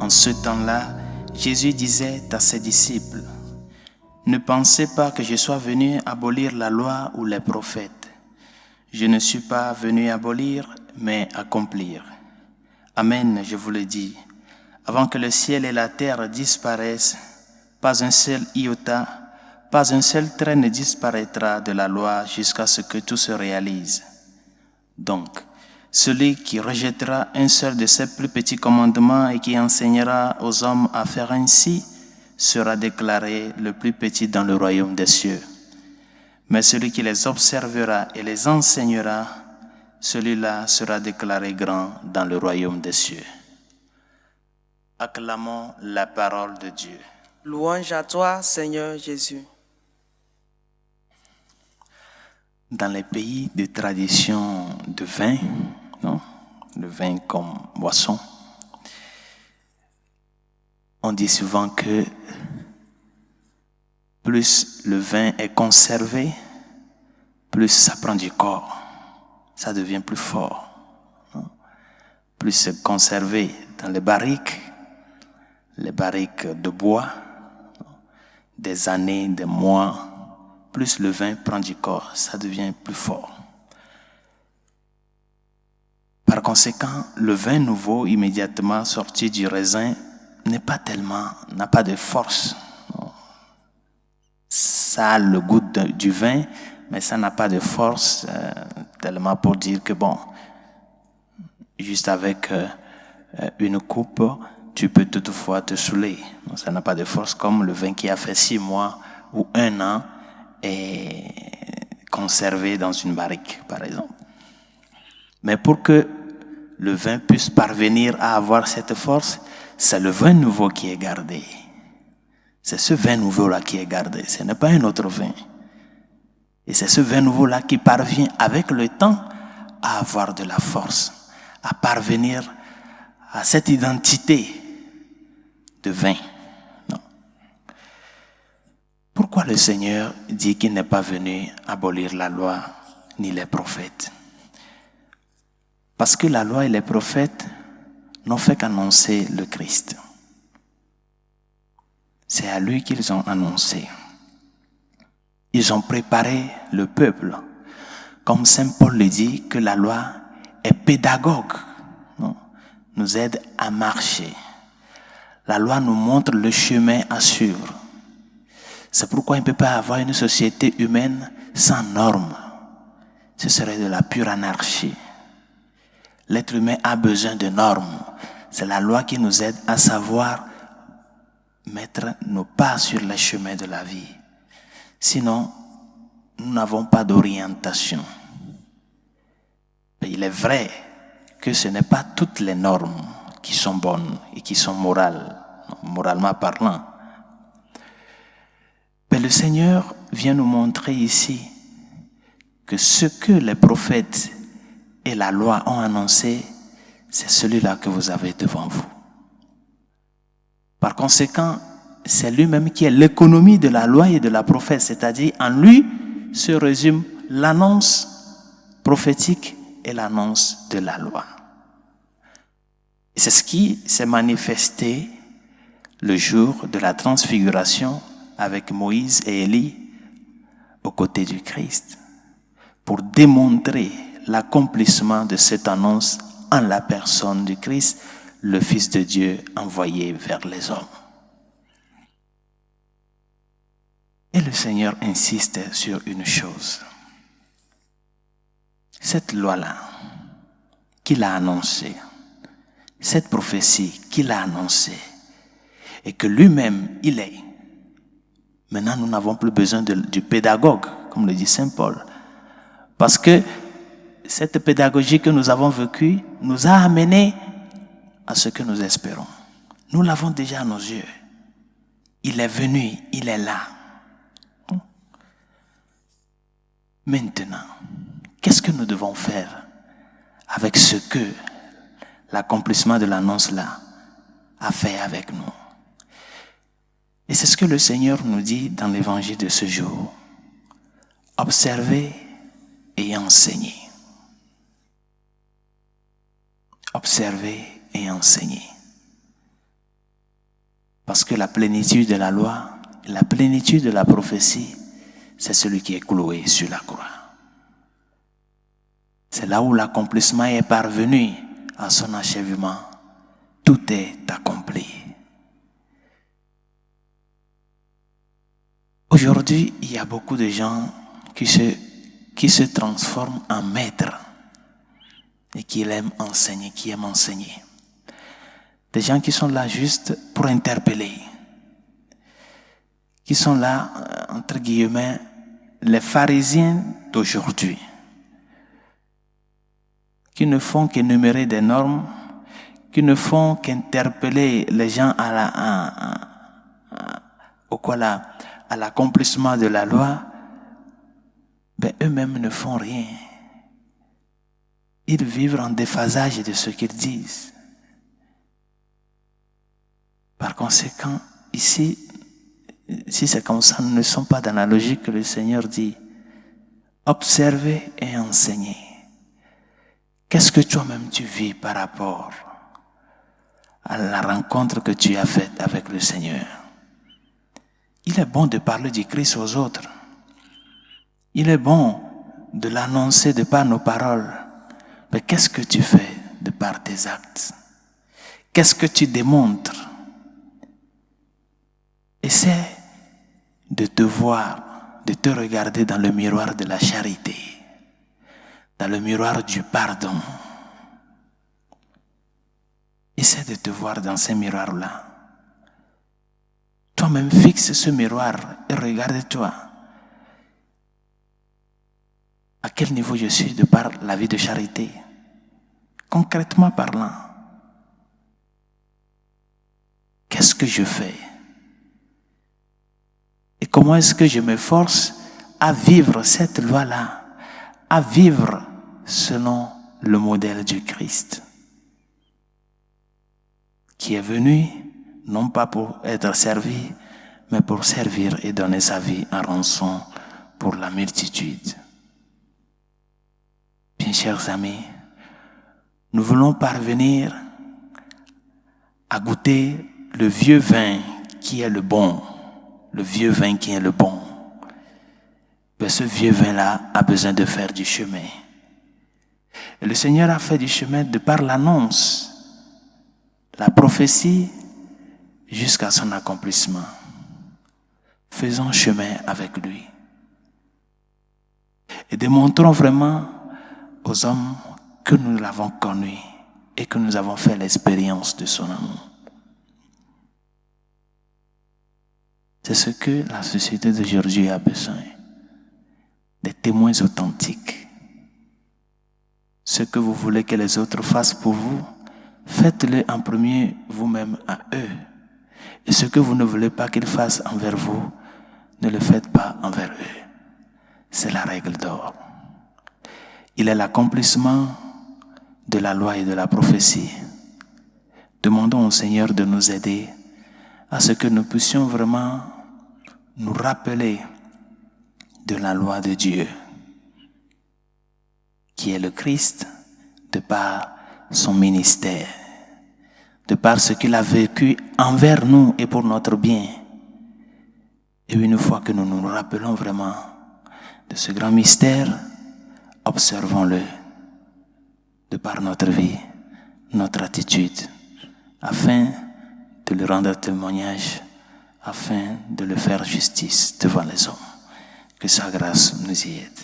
En ce temps-là, Jésus disait à ses disciples, « Ne pensez pas que je sois venu abolir la loi ou les prophètes. Je ne suis pas venu abolir, mais accomplir. Amen, je vous le dis. Avant que le ciel et la terre disparaissent, pas un seul iota, pas un seul trait ne disparaîtra de la loi jusqu'à ce que tout se réalise. Donc, celui qui rejettera un seul de ces plus petits commandements et qui enseignera aux hommes à faire ainsi sera déclaré le plus petit dans le royaume des cieux. Mais celui qui les observera et les enseignera, celui-là sera déclaré grand dans le royaume des cieux. » Acclamons la parole de Dieu. Louange à toi, Seigneur Jésus. Dans les pays de tradition de vin, non, le vin comme boisson, on dit souvent que plus le vin est conservé, plus ça prend du corps, ça devient plus fort. Non? Plus c'est conservé dans les barriques de bois, des années, des mois, plus le vin prend du corps, ça devient plus fort. Par conséquent, le vin nouveau immédiatement sorti du raisin n'a pas de force. Ça a le goût du vin, mais ça n'a pas de force tellement pour dire que bon, juste avec une coupe, tu peux toutefois te saouler. Ça n'a pas de force comme le vin qui a fait 6 mois ou 1 an et conservé dans une barrique, par exemple. Mais pour que le vin puisse parvenir à avoir cette force, c'est le vin nouveau qui est gardé. C'est ce vin nouveau-là qui est gardé. Ce n'est pas un autre vin. Et c'est ce vin nouveau-là qui parvient avec le temps à avoir de la force, à parvenir à cette identité de vin. Non. Pourquoi le Seigneur dit qu'il n'est pas venu abolir la loi ni les prophètes? Parce que la loi et les prophètes n'ont fait qu'annoncer le Christ. C'est à lui qu'ils ont annoncé. Ils ont préparé le peuple. Comme Saint Paul le dit, que la loi est pédagogue, non, nous aide à marcher. La loi nous montre le chemin à suivre. C'est pourquoi il ne peut pas avoir une société humaine sans normes. Ce serait de la pure anarchie. L'être humain a besoin de normes. C'est la loi qui nous aide à savoir mettre nos pas sur les chemins de la vie. Sinon, nous n'avons pas d'orientation. Mais il est vrai que ce n'est pas toutes les normes qui sont bonnes et qui sont morales, moralement parlant. Mais le Seigneur vient nous montrer ici que ce que les prophètes et la loi ont annoncé, c'est celui-là que vous avez devant vous. Par conséquent, c'est lui-même qui est l'économie de la loi et de la prophète, c'est-à-dire en lui se résume l'annonce prophétique et l'annonce de la loi. Et c'est ce qui s'est manifesté le jour de la transfiguration avec Moïse et Élie aux côtés du Christ, pour démontrer l'accomplissement de cette annonce en la personne du Christ, le Fils de Dieu envoyé vers les hommes. Et le Seigneur insiste sur une chose. Cette loi-là qu'il a annoncée, cette prophétie qu'il a annoncée, et que lui-même, il est. Maintenant, nous n'avons plus besoin du pédagogue, comme le dit Saint Paul. Parce que cette pédagogie que nous avons vécue nous a amenés à ce que nous espérons. Nous l'avons déjà à nos yeux. Il est venu, il est là. Maintenant, qu'est-ce que nous devons faire avec ce que l'accomplissement de l'annonce-là a fait avec nous? Et c'est ce que le Seigneur nous dit dans l'évangile de ce jour. Observez et enseignez. Observez et enseignez. Parce que la plénitude de la loi, la plénitude de la prophétie, c'est celui qui est cloué sur la croix. C'est là où l'accomplissement est parvenu à son achèvement. Tout est accompli. Aujourd'hui, il y a beaucoup de gens qui se transforment en maîtres et qui aiment enseigner, qui aiment enseigner. Des gens qui sont là juste pour interpeller, qui sont là, entre guillemets, les pharisiens d'aujourd'hui, qui ne font qu'énumérer des normes, qui ne font qu'interpeller les gens à l'accomplissement de la loi, ben eux-mêmes ne font rien. Ils vivent en déphasage de ce qu'ils disent. Par conséquent, ici, si c'est comme ça, nous ne sommes pas dans la logique que le Seigneur dit. Observez et enseignez. Qu'est-ce que toi-même tu vis par rapport à la rencontre que tu as faite avec le Seigneur? Il est bon de parler du Christ aux autres. Il est bon de l'annoncer de par nos paroles. Mais qu'est-ce que tu fais de par tes actes? Qu'est-ce que tu démontres? Essaie de te voir, de te regarder dans le miroir de la charité, dans le miroir du pardon. Essaie de te voir dans ces miroirs-là. Toi-même, fixe ce miroir et regarde-toi. À quel niveau je suis de par la vie de charité? Concrètement parlant, qu'est-ce que je fais? Et comment est-ce que je m'efforce à vivre cette loi-là, à vivre selon le modèle du Christ, qui est venu non pas pour être servi, mais pour servir et donner sa vie en rançon pour la multitude. Bien chers amis, nous voulons parvenir à goûter le vieux vin qui est le bon. Le vieux vin qui est le bon. Mais ce vieux vin-là a besoin de faire du chemin. Et le Seigneur a fait du chemin de par l'annonce, la prophétie, jusqu'à son accomplissement. Faisons chemin avec lui. Et démontrons vraiment aux hommes que nous l'avons connu et que nous avons fait l'expérience de son amour. C'est ce que la société d'aujourd'hui a besoin. Des témoins authentiques. Ce que vous voulez que les autres fassent pour vous, faites-le en premier vous-même à eux. Et ce que vous ne voulez pas qu'ils fassent envers vous, ne le faites pas envers eux. C'est la règle d'or. Il est l'accomplissement de la loi et de la prophétie. Demandons au Seigneur de nous aider à ce que nous puissions vraiment nous rappeler de la loi de Dieu, qui est le Christ, de par son ministère, de par ce qu'il a vécu envers nous et pour notre bien. Et une fois que nous nous rappelons vraiment de ce grand mystère, observons-le de par notre vie, notre attitude, afin de lui rendre témoignage, afin de le faire justice devant les hommes. Que sa grâce nous y aide.